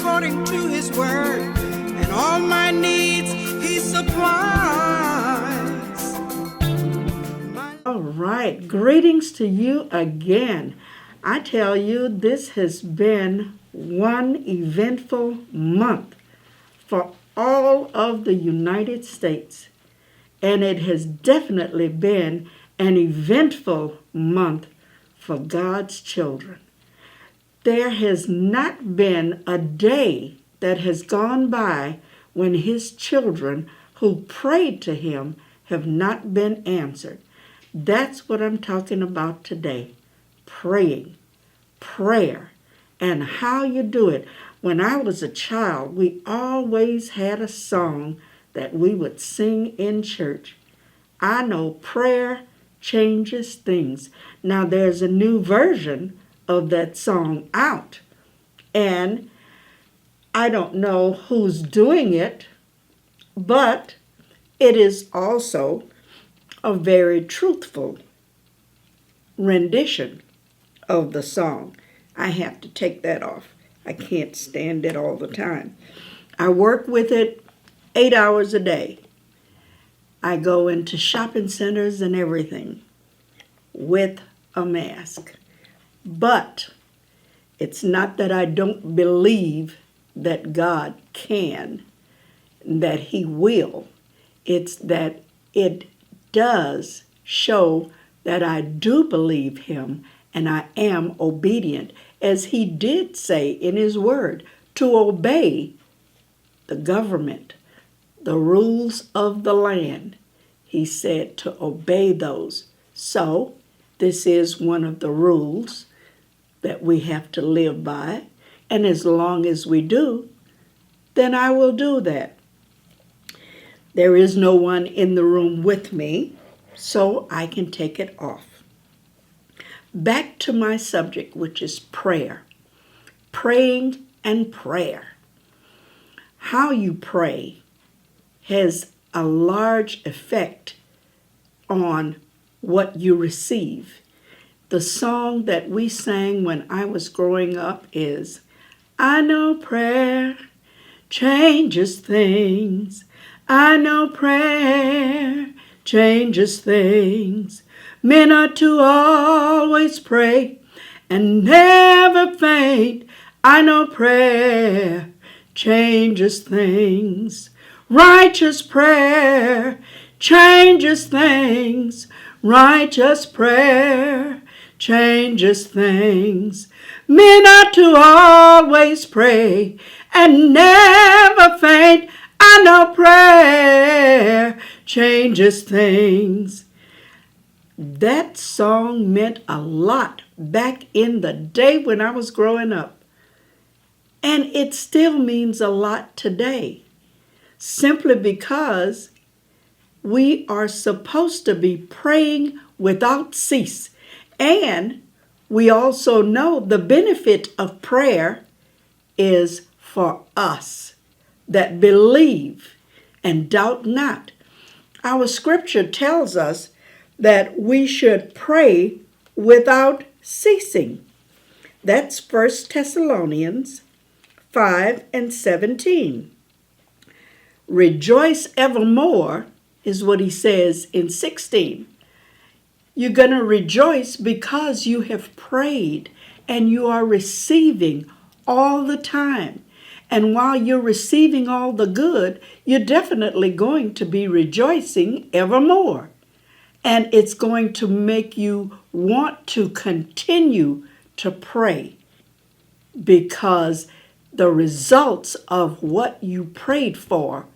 according to his word, and all my needs he supplies. All right, greetings to you again. I tell you, this has been one eventful month for all of the United States. And it has definitely been an eventful month for God's children. There has not been a day that has gone by when his children who prayed to him have not been answered. That's what I'm talking about today. Praying, prayer, and how you do it. When I was a child, we always had a song that we would sing in church. I know prayer changes things. Now there's a new version of that song out, and I don't know who's doing it, but it is also a very truthful rendition of the song. I have to take that off. I can't stand it all the time. I work with it 8 hours a day. I go into shopping centers and everything with a mask. But it's not that I don't believe that God can, that he will. It's that it does show that I do believe him and I am obedient, as he did say in his word, to obey the government, the rules of the land. He said to obey those. So this is one of the rules that we have to live by. And as long as we do, then I will do that. There is no one in the room with me, so I can take it off. Back to my subject, which is prayer. Praying and prayer. How you pray has a large effect on what you receive. The song that we sang when I was growing up is, I know prayer changes things. I know prayer changes things. Men are to always pray and never faint. I know prayer changes things. Righteous prayer changes things. Righteous prayer changes things. Men are to always pray and never faint. I know prayer changes things. That song meant a lot back in the day when I was growing up. And it still means a lot today, simply because we are supposed to be praying without cease. And we also know the benefit of prayer is for us that believe and doubt not. Our scripture tells us that we should pray without ceasing. That's 1 Thessalonians 5:17. Rejoice evermore is what he says in 16. You're going to rejoice because you have prayed and you are receiving all the time. And while you're receiving all the good, you're definitely going to be rejoicing evermore. And it's going to make you want to continue to pray, because the results of what you prayed for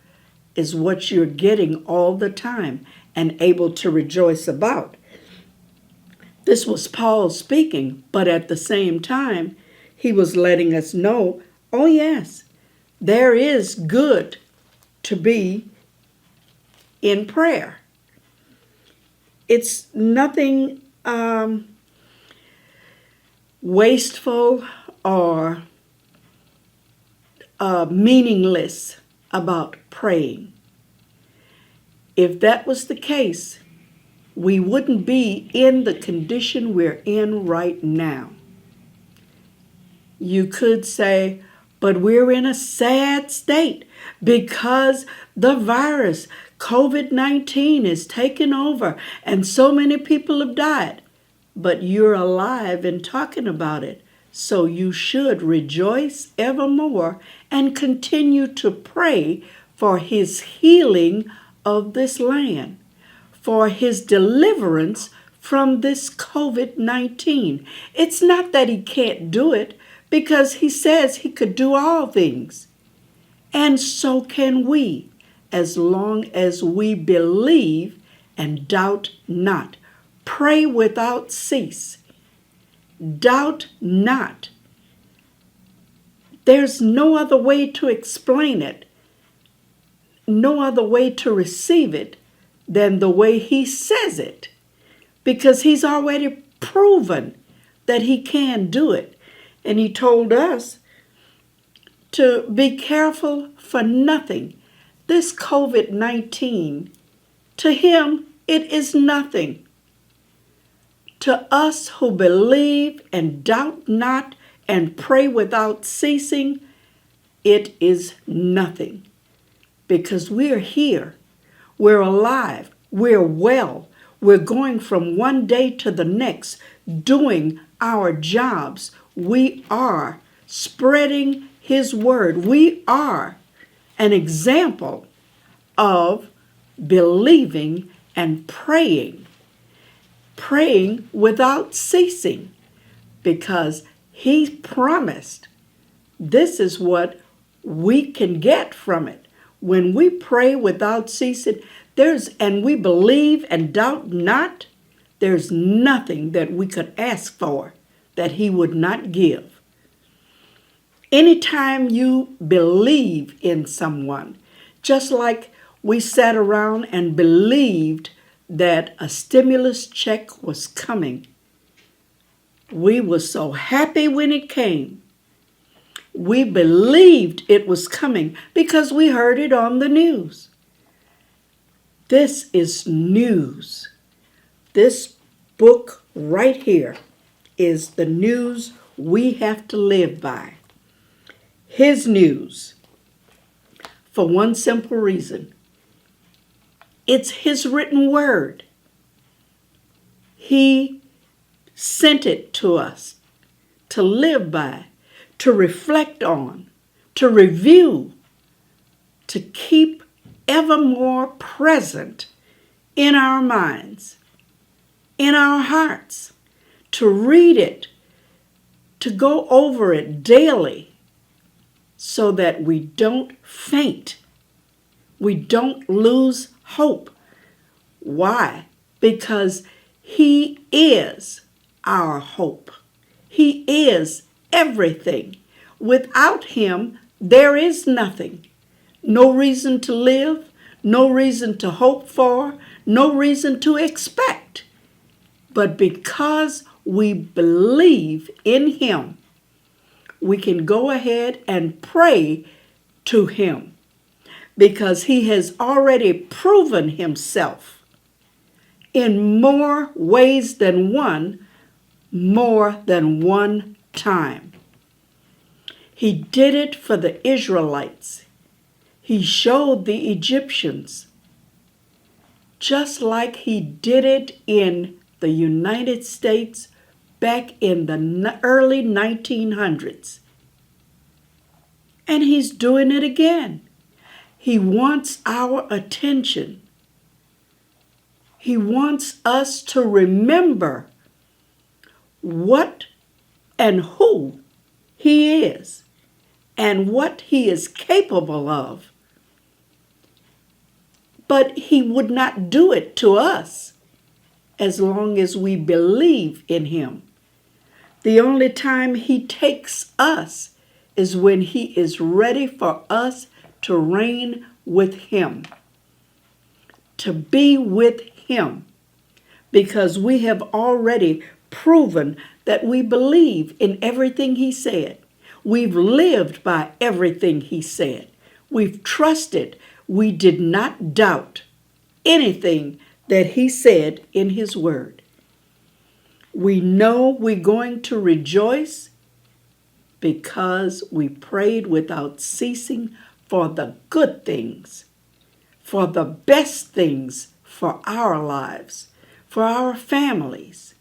is what you're getting all the time and able to rejoice about. This was Paul speaking, but at the same time, he was letting us know, oh yes, there is good to be in prayer. It's nothing wasteful or meaningless about praying. If that was the case, we wouldn't be in the condition we're in right now. You could say, But we're in a sad state because the virus, COVID-19, is taking over and so many people have died. But you're alive and talking about it. So you should rejoice evermore and continue to pray for his healing of this land, for his deliverance from this COVID-19. It's not that he can't do it, because he says he could do all things. And so can we, as long as we believe and doubt not. Pray without cease. Doubt not. There's no other way to explain it, no other way to receive it than the way he says it, because he's already proven that he can do it. And he told us to be careful for nothing. This COVID-19, to him, it is nothing. To us who believe and doubt not and pray without ceasing, it is nothing. Because we're here, we're alive, we're well, we're going from one day to the next, doing our jobs. We are spreading his word. We are an example of believing and praying without ceasing, because he promised. This is what we can get from it. When we pray without ceasing, and we believe and doubt not, there's nothing that we could ask for that he would not give. Anytime you believe in someone, just like we sat around and believed that a stimulus check was coming, we were so happy when it came. We believed it was coming because we heard it on the news. This is news. This book right here is the news we have to live by. His news, for one simple reason. It's his written word. He sent it to us to live by, to reflect on, to review, to keep ever more present in our minds, in our hearts, to read it, to go over it daily so that we don't faint. We don't lose hope. Why? Because he is our hope. He is everything. Without him, there is nothing. No reason to live, no reason to hope for, no reason to expect. But because we believe in him, we can go ahead and pray to him, because he has already proven himself in more ways than one, more than one time. He did it for the Israelites. He showed the Egyptians, just like he did it in the United States back in the early 1900s. And he's doing it again. He wants our attention. He wants us to remember what and who he is and what he is capable of. But he would not do it to us as long as we believe in him. The only time he takes us is when he is ready for us to reign with him, to be with him, because we have already proven that we believe in everything he said. We've lived by everything he said. We've trusted. We did not doubt anything that he said in his word. We know we're going to rejoice because we prayed without ceasing for the good things, for the best things for our lives, for our families.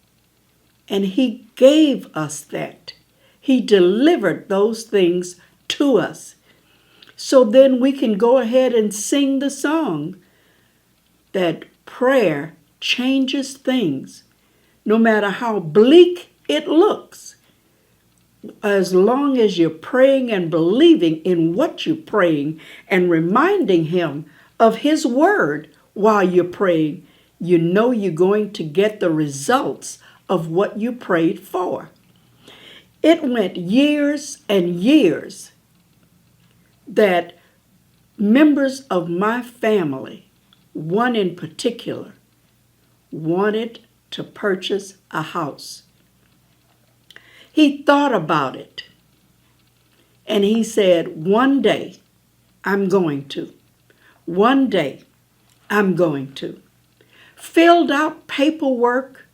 And he gave us that. He delivered those things to us. So then we can go ahead and sing the song that prayer changes things, no matter how bleak it looks. As long as you're praying and believing in what you're praying and reminding him of his word while you're praying, you know you're going to get the results of what you prayed for. It went years and years that members of my family, one in particular, wanted to purchase a house. He thought about it, and he said, one day I'm going to. One day I'm going to. Filled out paperwork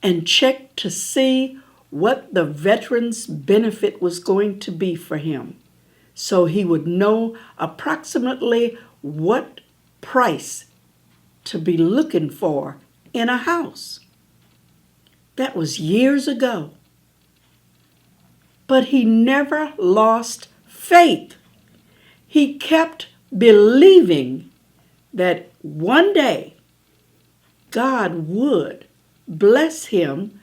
and checked to see what the veterans benefit was going to be for him, so he would know approximately what price to be looking for in a house. That was years ago. But he never lost faith. He kept believing that one day God would bless him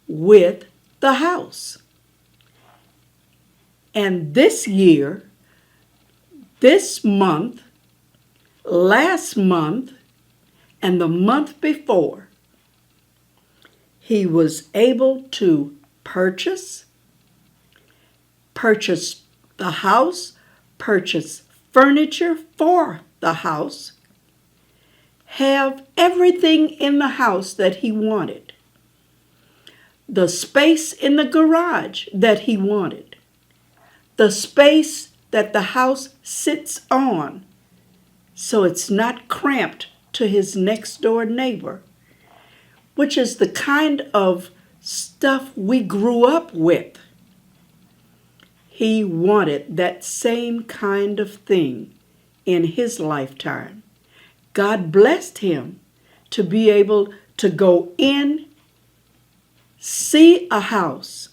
with the house. And this year, this month, last month, and the month before, he was able to purchase the house, purchase furniture for the house, have everything in the house that he wanted, the space in the garage that he wanted, the space that the house sits on so it's not cramped to his next door neighbor, which is the kind of stuff we grew up with. He wanted that same kind of thing in his lifetime. God blessed him to be able to go in, see a house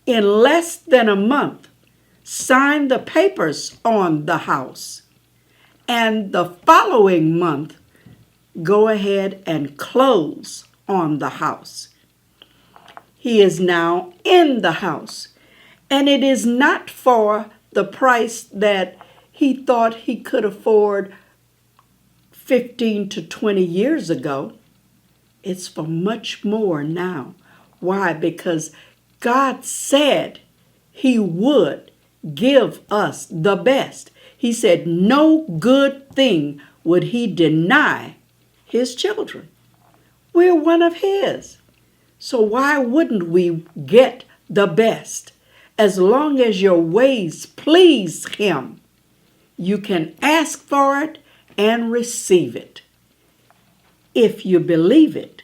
in less than a month, sign the papers on the house, and the following month go ahead and close on the house. He is now in the house. And it is not for the price that he thought he could afford 15 to 20 years ago. It's for much more now. Why? Because God said he would give us the best. He said no good thing would he deny his children. We're one of his. So why wouldn't we get the best? As long as your ways please him, you can ask for it and receive it. If you believe it,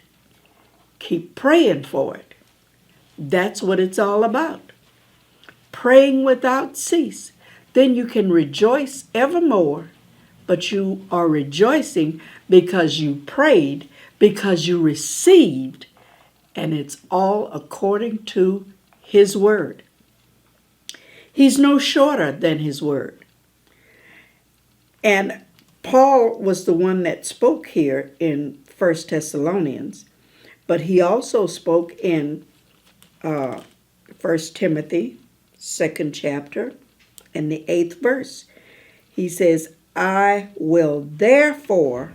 keep praying for it. That's what it's all about. Praying without cease. Then you can rejoice evermore, but you are rejoicing because you prayed, because you received, and it's all according to his word. He's no shorter than his word. And Paul was the one that spoke here in 1 Thessalonians, but he also spoke in 1 Timothy, 2nd chapter, and the 8th verse. He says, I will therefore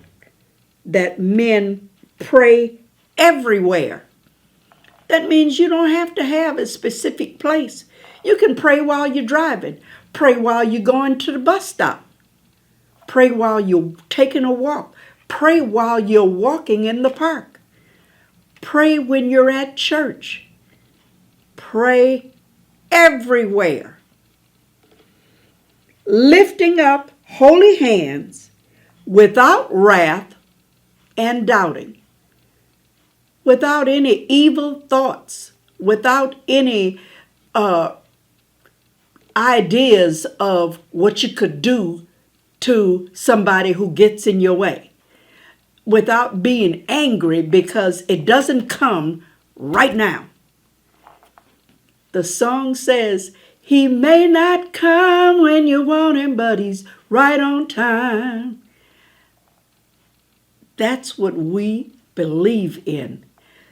that men pray everywhere. That means you don't have to have a specific place. You can pray while you're driving. Pray while you're going to the bus stop. Pray while you're taking a walk. Pray while you're walking in the park. Pray when you're at church. Pray everywhere. Lifting up holy hands without wrath and doubting. Without any evil thoughts. Without any ideas of what you could do to somebody who gets in your way without being angry, because it doesn't come right now. The song says, he may not come when you want him, but he's right on time. That's what we believe in.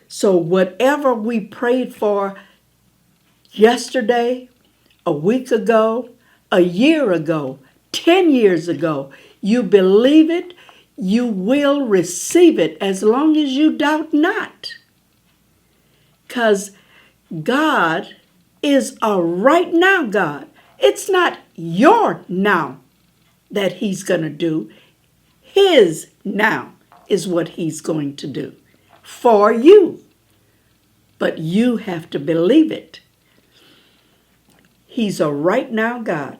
So whatever we prayed for yesterday, a week ago, a year ago, 10 years ago, you believe it, you will receive it as long as you doubt not. Because God is a right now God. It's not your now that he's going to do. His now is what he's going to do for you. But you have to believe it. He's a right now God.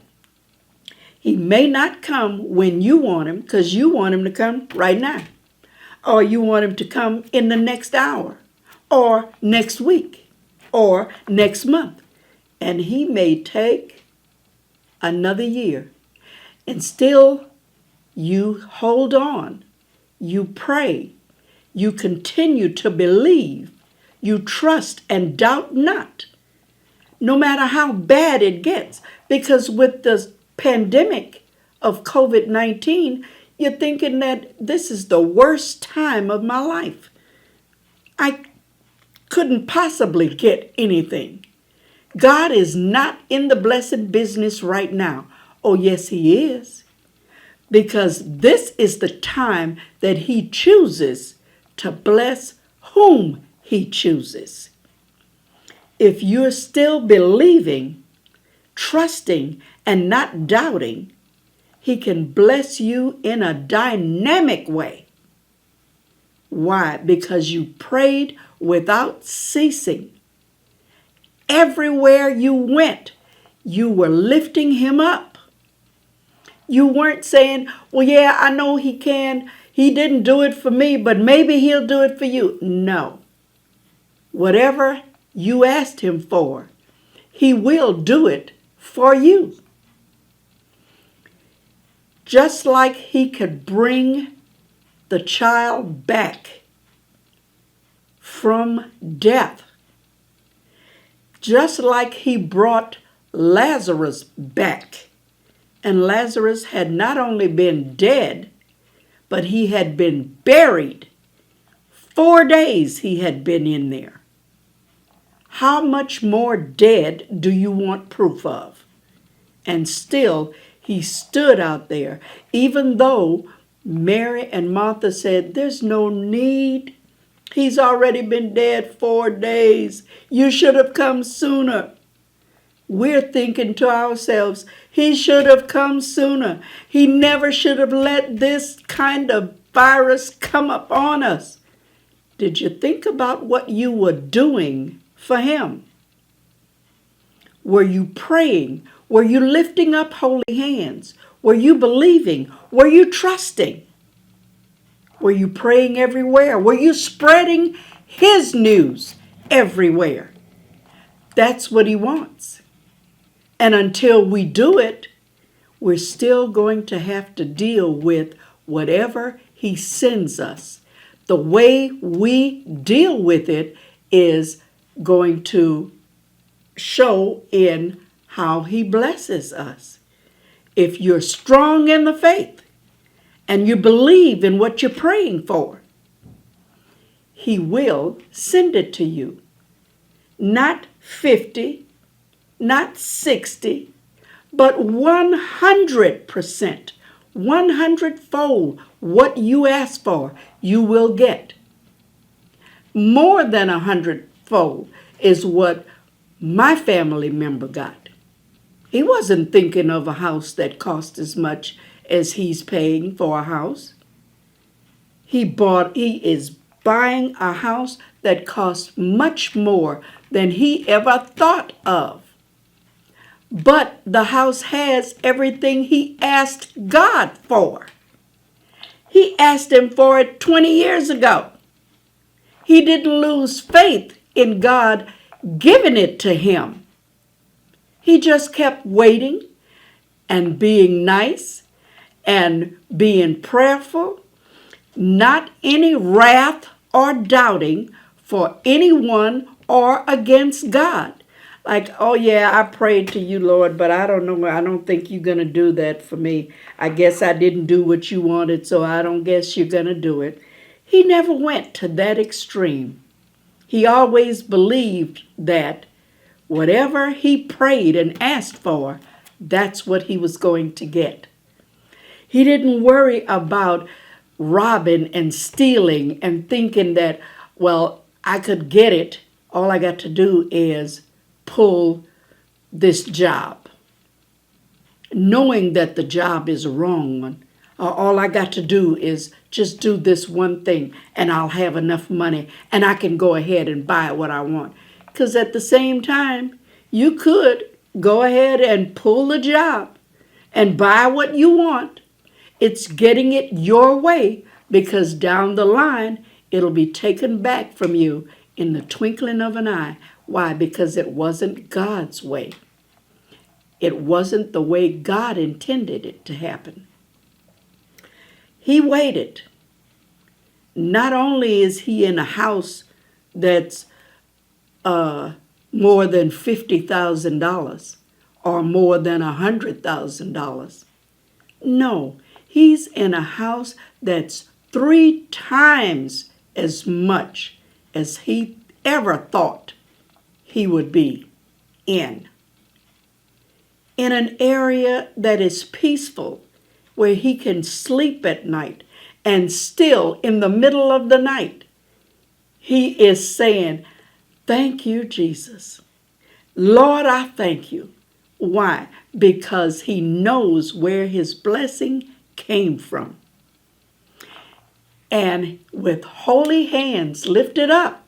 He may not come when you want him, because you want him to come right now. Or you want him to come in the next hour, or next week, or next month. And he may take another year. And still you hold on. You pray. You continue to believe. You trust and doubt not. No matter how bad it gets. Because with the pandemic of COVID-19, you're thinking that this is the worst time of my life. I couldn't possibly get anything. God is not in the blessed business right now. Oh, yes, he is. Because this is the time that he chooses to bless whom he chooses. If you're still believing, trusting, and not doubting, he can bless you in a dynamic way. Why? Because you prayed without ceasing. Everywhere you went, you were lifting him up. You weren't saying, well, yeah, I know he can. He didn't do it for me, but maybe he'll do it for you. No. Whatever you asked him for, he will do it for you. Just like he could bring the child back from death. Just like he brought Lazarus back. And Lazarus had not only been dead, but he had been buried. 4 days he had been in there. How much more dead do you want proof of? And still, he stood out there, even though Mary and Martha said, there's no need. He's already been dead 4 days. You should have come sooner. We're thinking to ourselves, he should have come sooner. He never should have let this kind of virus come upon us. Did you think about what you were doing for him? Were you praying? Were you lifting up holy hands? Were you believing? Were you trusting? Were you praying everywhere? Were you spreading his news everywhere? That's what he wants. And until we do it, we're still going to have to deal with whatever he sends us. The way we deal with it is going to show in how he blesses us. If you're strong in the faith and you believe in what you're praying for, he will send it to you. Not 50, not 60, but 100%, 100-fold what you ask for, you will get. More than 100-fold is what my family member got. He wasn't thinking of a house that cost as much as he's paying for a house. He is buying a house that costs much more than he ever thought of. But the house has everything he asked God for. He asked him for it 20 years ago. He didn't lose faith in God giving it to him. He just kept waiting and being nice and being prayerful, not any wrath or doubting for anyone or against God. Like, oh yeah, I prayed to you, Lord, but I don't know. I don't think you're going to do that for me. I guess I didn't do what you wanted, so I don't guess you're going to do it. He never went to that extreme. He always believed that whatever he prayed and asked for, that's what he was going to get. He didn't worry about robbing and stealing and thinking that, well, I could get it. All I got to do is pull this job. Knowing that the job is a wrong one. All I got to do is just do this one thing and I'll have enough money and I can go ahead and buy what I want. Because at the same time, you could go ahead and pull the job and buy what you want. It's getting it your way, because down the line, it'll be taken back from you in the twinkling of an eye. Why? Because it wasn't God's way. It wasn't the way God intended it to happen. He waited. Not only is he in a house that's more than $50,000 or more than $100,000. No, he's in a house that's 3 times as much as he ever thought he would be in. In an area that is peaceful, where he can sleep at night, and still in the middle of the night, he is saying, thank you, Jesus. Lord, I thank you. Why? Because he knows where his blessing came from. And with holy hands lifted up,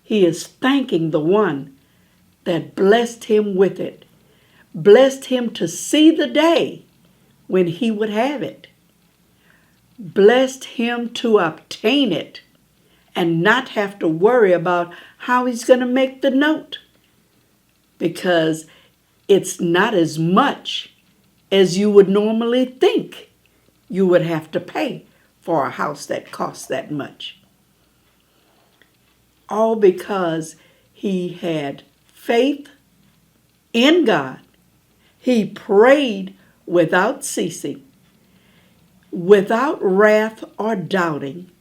he is thanking the one that blessed him with it, blessed him to see the day when he would have it, blessed him to obtain it and not have to worry about how he's going to make the note, because it's not as much as you would normally think you would have to pay for a house that costs that much. All because he had faith in God. He prayed without ceasing, without wrath or doubting.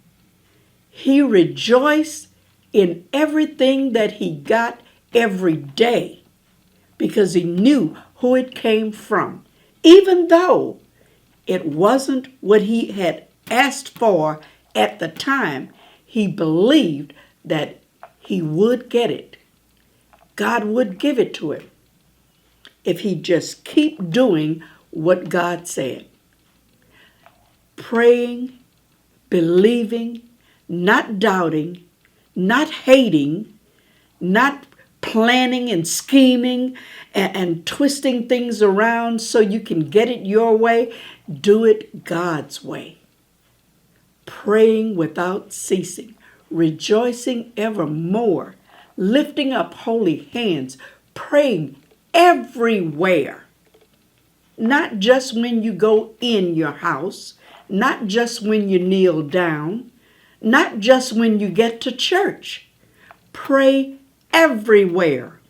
He rejoiced in everything that he got every day because he knew who it came from. Even though it wasn't what he had asked for at the time, he believed that he would get it. God would give it to him if he just keep doing what God said. Praying, believing, not doubting, not hating, not planning and scheming and twisting things around so you can get it your way. Do it God's way. Praying without ceasing, rejoicing evermore, lifting up holy hands, praying everywhere. Not just when you go in your house, not just when you kneel down, not just when you get to church. Pray everywhere.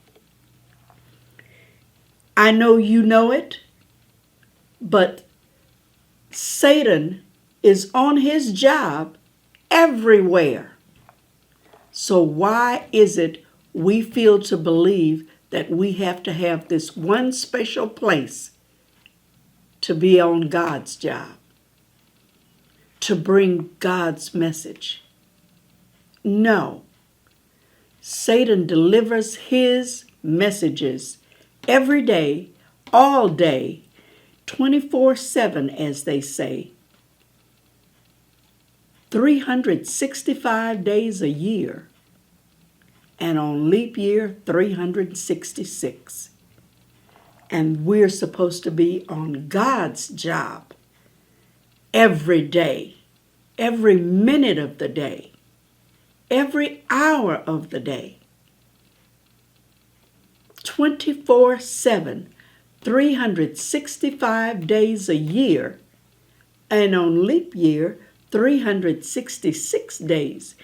I know you know it, but Satan is on his job everywhere. So why is it we feel to believe that we have to have this one special place to be on God's job, to bring God's message? No. Satan delivers his messages every day, all day, 24/7, as they say, 365 days a year, and on leap year, 366. And we're supposed to be on God's job every day, every minute of the day, every hour of the day, 24/7, 365 days a year, and on leap year, 366 days.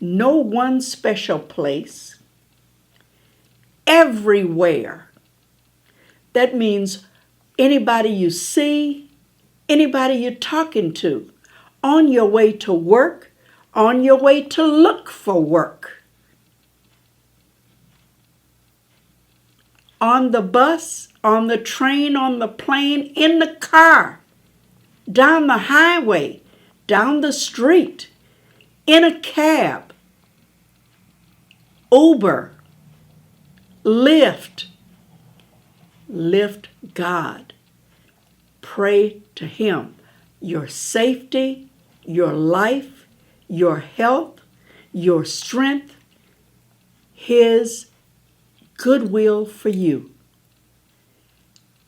No one special place. Everywhere. That means anybody you see, anybody you're talking to, on your way to work, on your way to look for work, on the bus, on the train, on the plane, in the car, down the highway, down the street, in a cab, Uber, Lyft. Lift God. Pray to Him. Your safety, your life, your health, your strength, His goodwill for you.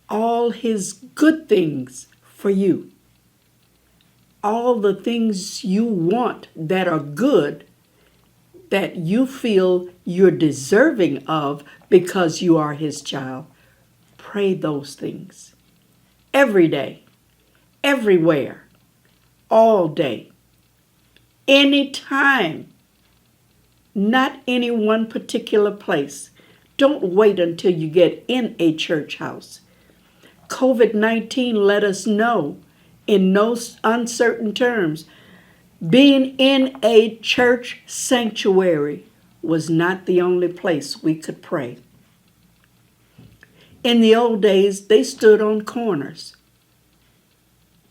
All His good things for you. All the things you want that are good, that you feel you're deserving of because you are His child. Pray those things every day, everywhere, all day, anytime, not any one particular place. Don't wait until you get in a church house. COVID-19 let us know in no uncertain terms, being in a church sanctuary was not the only place we could pray. In the old days, they stood on corners.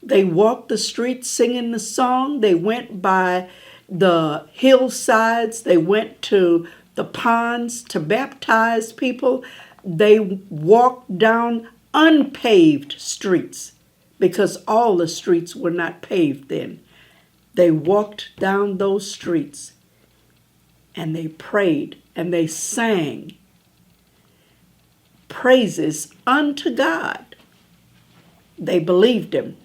They walked the streets singing the song. They went by the hillsides. They went to the ponds to baptize people. They walked down unpaved streets because all the streets were not paved then. They walked down those streets and they prayed and they sang praises unto God. They believed Him.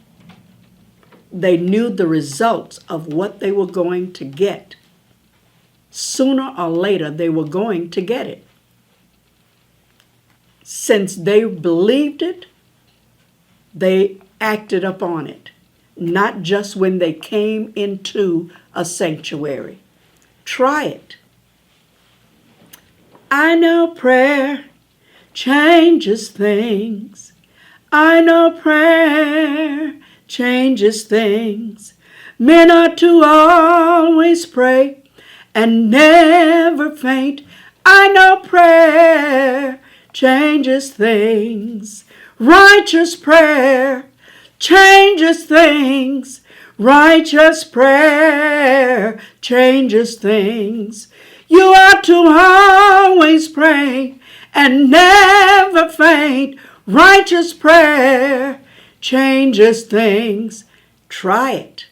They knew the results of what they were going to get. Sooner or later, they were going to get it. Since they believed it, they acted upon it. Not just when they came into a sanctuary. Try it. I know prayer changes things. I know prayer changes things. Men are to always pray and never faint. I know prayer changes things. Righteous prayer changes things. Righteous prayer changes things. You ought to always pray and never faint. Righteous prayer changes things. Try it.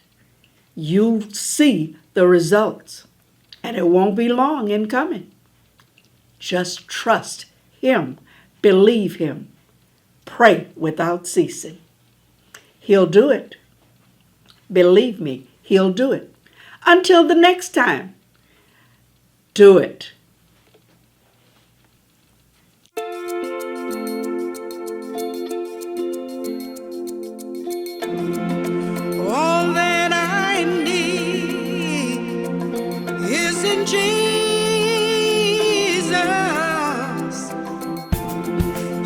You'll see the results. And it won't be long in coming. Just trust Him. Believe Him. Pray without ceasing. He'll do it. Believe me, He'll do it. Until the next time, do it. All that I need is in Jesus.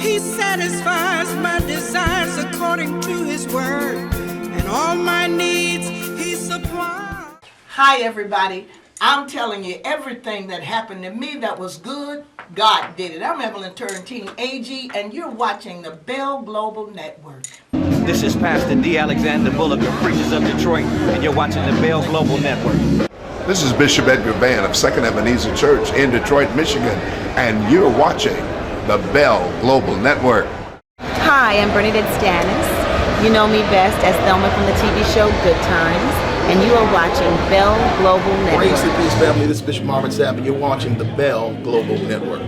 He satisfies my desires according to His word, and all my needs He supplies. Hi everybody. I'm telling you, everything that happened to me that was good, God did it. I'm Evelyn Turrentine AG, and you're watching the Bell Global Network. This is Pastor D. Alexander Bullock of Preachers of Detroit, and you're watching the Bell Global Network. This is Bishop Edgar Van of Second Ebenezer Church in Detroit, Michigan, and you're watching the Bell Global Network. Hi, I'm Bernadette Stannis. You know me best as Thelma from the TV show Good Times, and you are watching Bell Global Network. Grace and peace, family. This is Bishop Marvin Sapp, and you're watching the Bell Global Network.